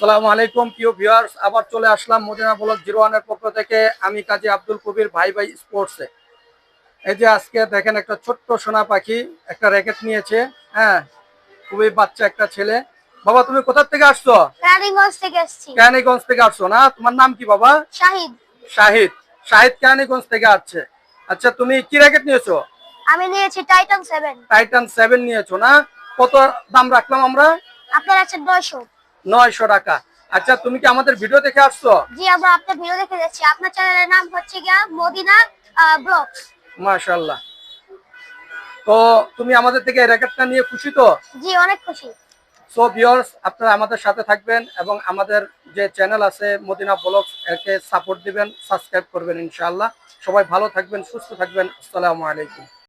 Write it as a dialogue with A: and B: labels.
A: আসসালামু আলাইকুম প্রিয় ভিউয়ার্স, আবার চলে আসলাম মদিনা ব্লগ 01 এর পক্ষ থেকে। আমি কাজী আব্দুল কবির, ভাই ভাই স্পোর্টসে। এই যে আজকে দেখেন একটা ছোট্ট সোনা পাখি একটা র্যাকেট নিয়েছে। হ্যাঁ, খুবই বাচ্চা একটা ছেলে। বাবা, তুমি কোথা থেকে আসছো?
B: কেরানীগঞ্জ থেকে এসেছি।
A: কেরানীগঞ্জ থেকে আসছো না? তোমার নাম কি বাবা?
B: শাহিদ।
A: শাহিদ। শাহিদ কেরানীগঞ্জ থেকে আসছে। আচ্ছা, তুমি কি র্যাকেট নিয়েছো?
B: আমি নিয়েছি টাইটান 7।
A: টাইটান 7 নিয়েছো না? কত দাম রাখলাম আমরা?
B: আপনার আছে 900।
A: 900 টাকা। আচ্ছা, তুমি কি আমাদের ভিডিও দেখে আসছো?
B: জি, আমরা আপনার ভিডিও দেখে যাচ্ছি। আপনার চ্যানেলের নাম হচ্ছে গিয়া মদিনা ব্লগস।
A: মাশাআল্লাহ। তো তুমি আমাদের থেকে এই র্যাকেটটা নিয়ে খুশি তো?
B: জি, অনেক খুশি।
A: সো ভিউয়ার্স, আপনারা আমাদের সাথে থাকবেন এবং আমাদের যে চ্যানেল আছে মদিনা ব্লগস, একে সাপোর্ট দিবেন, সাবস্ক্রাইব করবেন ইনশাআল্লাহ। সবাই ভালো থাকবেন, সুস্থ থাকবেন। আসসালামু আলাইকুম।